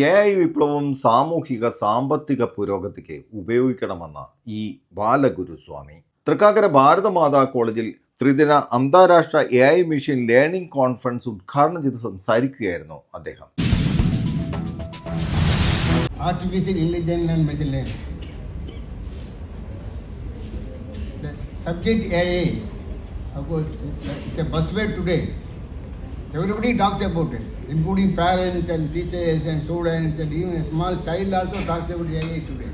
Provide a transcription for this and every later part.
AI വിപ്ലവം സാമൂഹിക സാമ്പത്തിക പുരോഗതിക്ക് ഉപയോഗിക്കണമെന്ന് ഈ ബാലഗുരുസ്വാമി തൃക്കാക്കര ഭാരതമാതാ കോളേജിൽ ത്രിദിന അന്താരാഷ്ട്ര AI മെഷീൻ ലേണിംഗ് കോൺഫറൻസ് ഉദ്ഘാടനം ചെയ്ത് സംസാരിക്കുകയായിരുന്നു അദ്ദേഹം. Artificial intelligence and machine learning. The subject AI, of course, it's a buzzword today. Everybody talks about it, including parents and teachers and students, and even a small child also talks about AI today.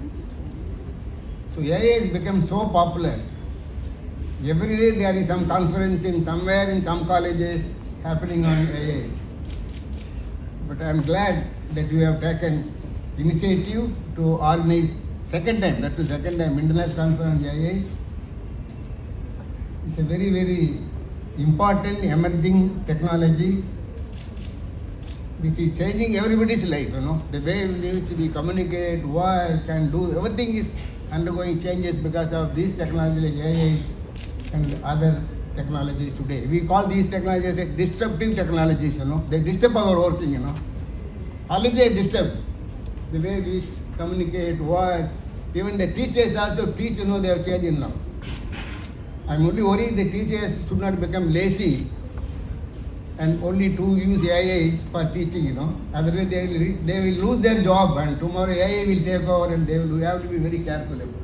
So AI has become so popular. Every day there is some conference in somewhere in some colleges happening on AI. But I am glad that you have taken initiative to organize second time international conference on AI. It's a very, very important emerging technology which is changing everybody's life, the way in which we communicate, work and do, everything is undergoing changes because of this technology like AI and other technologies today. We call these technologies as disruptive technologies, they disturb our working, already they disturb the way we communicate, work, even the teachers also teach, they have changed now. I'm only worried the teachers should not become lazy and only to use AI for teaching, Otherwise they will lose their job and tomorrow AI will take over and they will have to be very careful about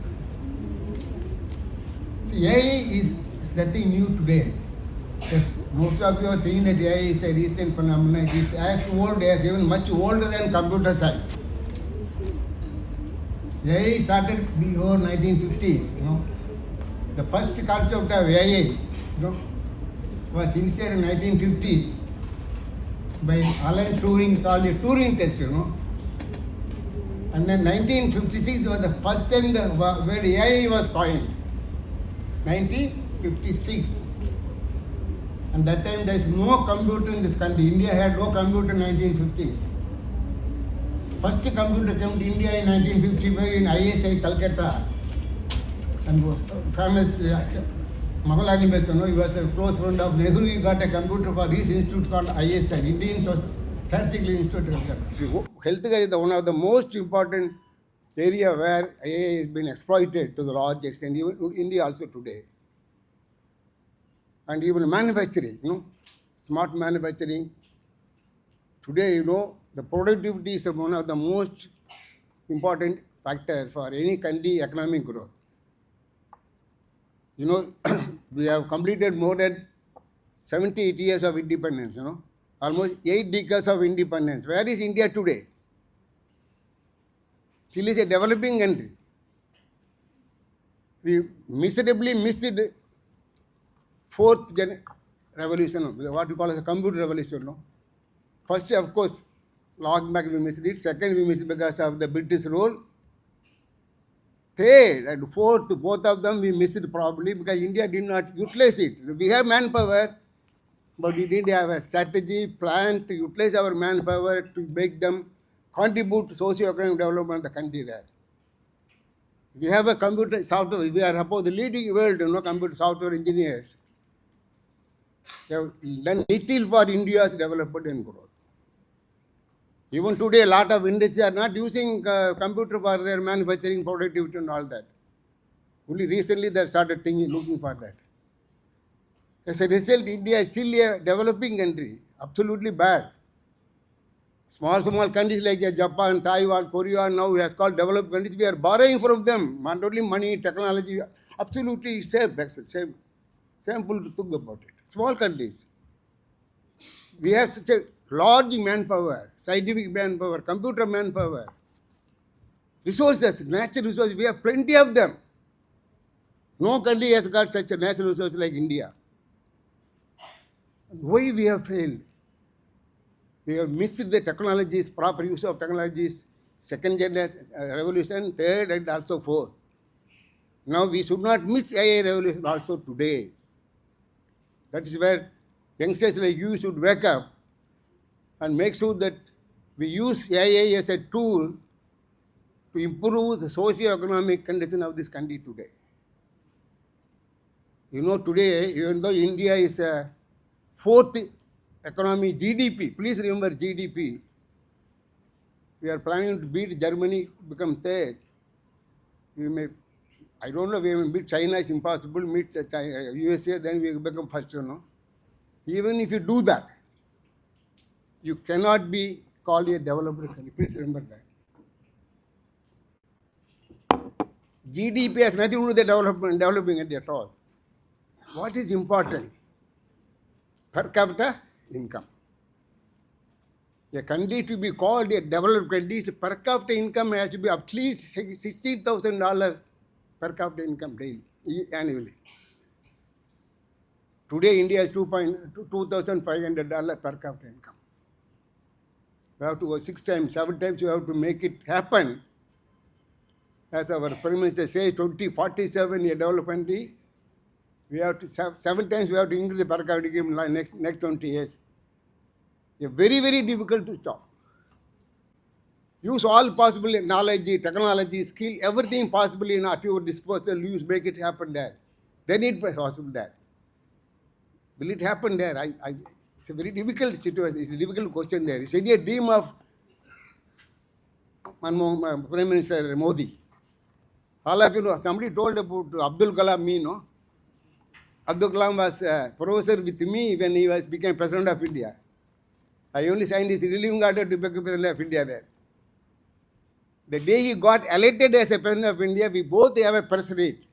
it. See, AI is nothing new today. Yes, most of you are thinking that AI is a recent phenomenon. It is as old as, even much older than computer science. AI started before 1950s, The first concept of AI, was initiated in 1950 by Alan Turing, called a Turing test, And then 1956 was the first time the word AI was coined. 1956. And that time there is no computer in this country. India had no computer in 1950s. First computer came to India in 1955 in ISI Calcutta. And was famous Mahalani Besson, he was a close friend of Nehru. He got a computer for his institute called ISI, Indian Statistical Institute. Healthcare is one of the most important area where AI has been exploited to the large extent, even in India also today. And even manufacturing, smart manufacturing. Today, the productivity is one of the most important factor for any country economic growth. We have completed more than 78 years of independence, almost 8 decades of independence. Where is India today? Still is a developing country. We miserably missed fourth revolution, what we call as a computer revolution. First, of course, long back we missed it. Second, we missed because of the British rule. Third and fourth, both of them we missed it probably because India did not utilize it. We have manpower, but we didn't have a strategy, plan to utilize our manpower to make them contribute to socio-economic development of the country there. We have a computer software, we are about the leading world, computer software engineers. They have done little for India's development and growth. Even today, a lot of industries are not using computer for their manufacturing productivity and all that. Only recently they have started looking for that. As a result, India is still a developing country, absolutely bad. Small countries like Japan, Taiwan, Korea, now we have called developed countries. We are borrowing from them, not only money, technology, absolutely same pull to think about it. Small countries. We have such a large manpower, scientific manpower, computer manpower, resources, natural resources, we have plenty of them. No country has got such a natural resource like India. Why we have failed? We have missed the technologies, proper use of technologies, second generation revolution, third and also fourth. Now we should not miss AI revolution also today. That is where youngsters like you should wake up and make sure that we use AI as a tool to improve the socio-economic condition of this country today. Today, even though India is a fourth economy, GDP, please remember GDP, We are planning to beat Germany, become third. We may, I don't know, we may beat China, is impossible, meet China, USA, then we become first, you know. Even if you do that, you cannot be called a developer country. Please remember that. GDP has nothing to do with the developing it at all. What is important? Per capita income. A country to be called a developed country, its per capita income has to be at least $60,000 per capita income daily, annually. Today, India has $2,500 per capita income. We have to go 6 times, 7 times, you have to make it happen. As our Prime Minister says, 2047, a developed country, we have to 7 times we have to increase the per capita income in next 20 years. A very, very difficult to stop. Use all possible knowledge, technology, skill, everything possible at your disposal. Make it happen there. Then it was possible there. Will it happen there? It's a very difficult situation. It's a difficult question there. It's a dream of Prime Minister Modi. All of you know, somebody told about Abdul Kalam, me, no? Abdul Kalam was a professor with me when he became President of India. I only signed his relieving order to become President of India there. The day he got elected as a President of India, we both have a press rate.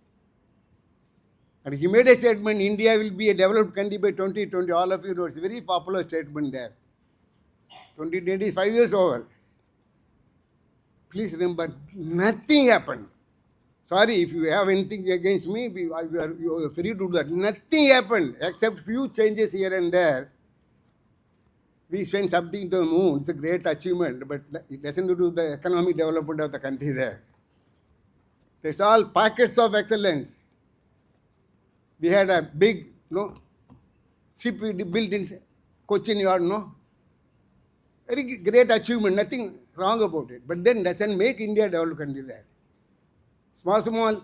And he made a statement, India will be a developed country by 2020. All of you know, it's a very popular statement there. 2020 is 5 years over. Please remember, nothing happened. Sorry, if you have anything against me, you are free to do that. Nothing happened except few changes here and there. We spent something to the moon. It's a great achievement, but it doesn't do with the economic development of the country there. There's all packets of excellence. We had a big, ship built in Cochin Yard, very great achievement, nothing wrong about it. But then doesn't make India a developed country there. Small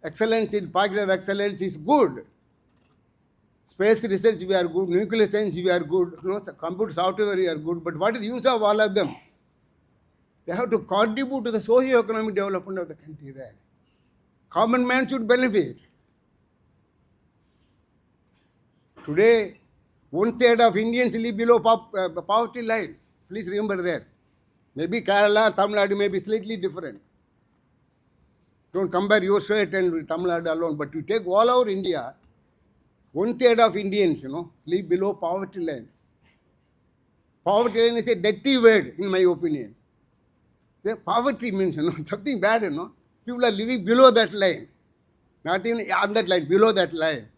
excellence in pocket of excellence is good. Space research, we are good. Nuclear science, we are good. Computer software, we are good. But what is the use of all of them? They have to contribute to the socio-economic development of the country there. Common man should benefit. Today, 1/3 of Indians live below poverty line. Please remember that. Maybe Kerala, Tamil Nadu may be slightly different. Don't compare your state and Tamil Nadu alone. But you take all over India, 1/3 of Indians, live below poverty line. Poverty line is a dirty word, in my opinion. Poverty means, something bad, People are living below that line. Not even on that line, below that line.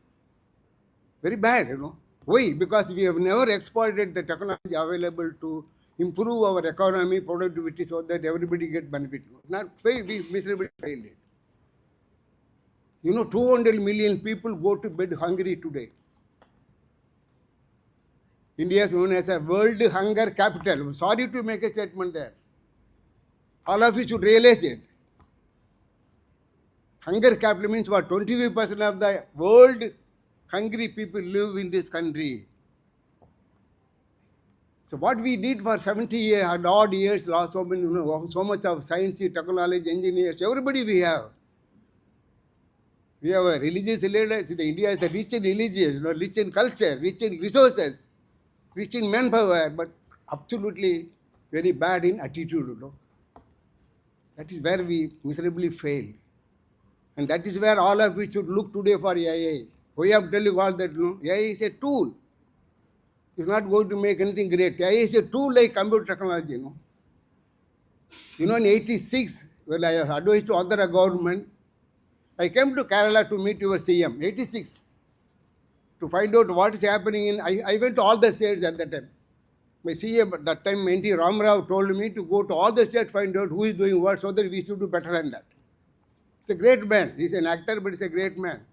Very bad, Why? Because we have never exploited the technology available to improve our economy, productivity, so that everybody get benefit. Not failed, we miserably failed it. 200 million people go to bed hungry today. India is known as a world hunger capital. I'm sorry to make a statement there. All of you should realize it. Hunger capital means what? 25% of the world hungry people live in this country. So what we did for 70 years, odd years, lost so much of science, technology, engineers, everybody we have. We have a religious leaders. India is rich in religion, rich in culture, rich in resources, rich in manpower, but absolutely very bad in attitude. That is where we miserably failed. And that is where all of you should look today for AI. We have to tell you all that AI is a tool. It's not going to make anything great. AI is a tool like computer technology. In 86, when I advised to Avadara government, I came to Kerala to meet your CM, 86, to find out what is happening I went to all the states at that time. My CM at that time, N.T. Ramarao, told me to go to all the states, find out who is doing what, so that we should do better than that. He's a great man. He's an actor, but he's a great man.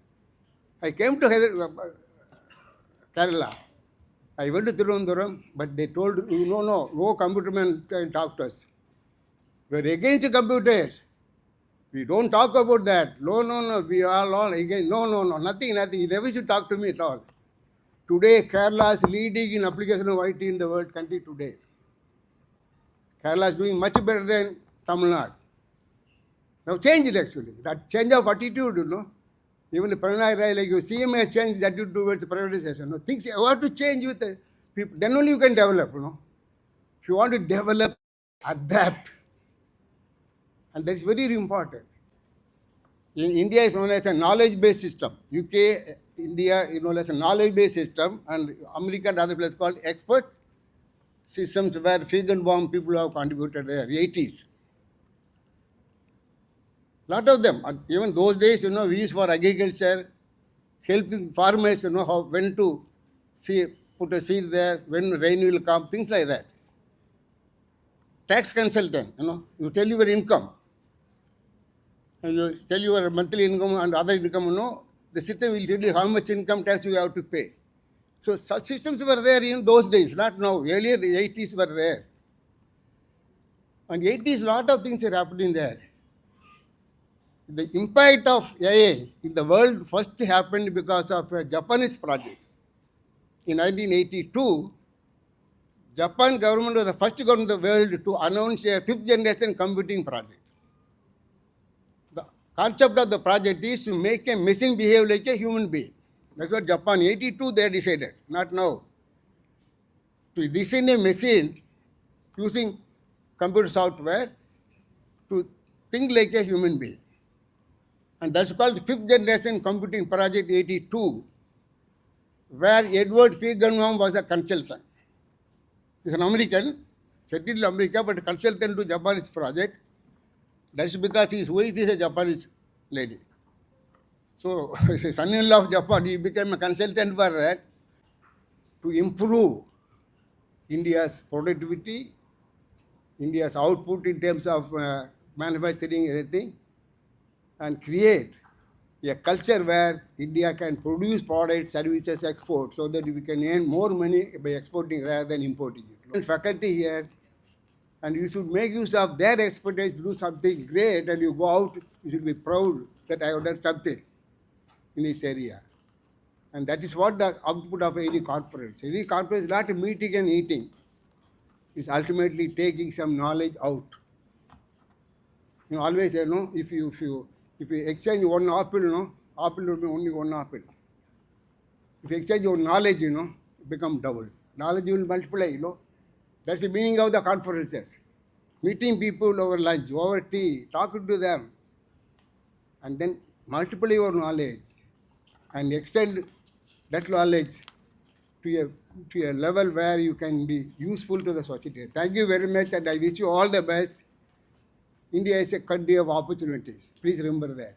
I came to Kerala. I went to Tirunelveli, but they told, no computer man can talk to us. We're against the computers. We don't talk about that. No, we are all against. No, nothing. He never should talk to me at all. Today, Kerala is leading in application of IT in the world country today. Kerala is doing much better than Tamil Nadu. Now change it actually. That change of attitude, you know. Even the Pranay Rai, like you CM has changed attitude towards privatization. No, things you have to change with the people. Then only you can develop, you know. If you want to develop, adapt. And that is very important. In India is known as a knowledge-based system. UK, India is known as a knowledge-based system, and America and other places called expert systems where Feigenbaum people have contributed there, 80s. Lot of them, even those days, you know, we used for agriculture, helping farmers, you know, how when to put a seed there, when rain will come, things like that. Tax consultant, you know, you tell your income, and you tell your monthly income and other income, you know, the system will tell you how much income tax you have to pay. So such systems were there in those days, not now. Earlier, the 80s were there. And 80s, lot of things are happening there. The impact of AI in the world first happened because of a Japanese project. In 1982, Japan government was the first government in the world to announce a fifth generation computing project. The concept of the project is to make a machine behave like a human being. That's what Japan, 82 they decided, not now. To design a machine using computer software to think like a human being. And that's called the fifth generation computing project 82, where Edward Feigenbaum was a consultant. He's an American, settled in America, but a consultant to Japanese project. That's because his wife is a Japanese lady. So, he's a son-in-law of Japan. He became a consultant for that to improve India's productivity, India's output in terms of manufacturing, everything, and create a culture where India can produce products, services, export, so that we can earn more money by exporting rather than importing it. And faculty here, and you should make use of their expertise to do something great, and you go out, you should be proud that I have done something in this area. And that is what the output of any conference. Any conference is not a meeting and eating. It's ultimately taking some knowledge out. You know, always, you know, if you exchange one apple, you know, apple will be only one apple. If you exchange your knowledge, you know, it becomes double. Knowledge will multiply, you know. That's the meaning of the conferences. Meeting people over lunch, over tea, talking to them, and then multiply your knowledge and extend that knowledge to a level where you can be useful to the society. Thank you very much, and I wish you all the best. India is a country of opportunities. Please remember that.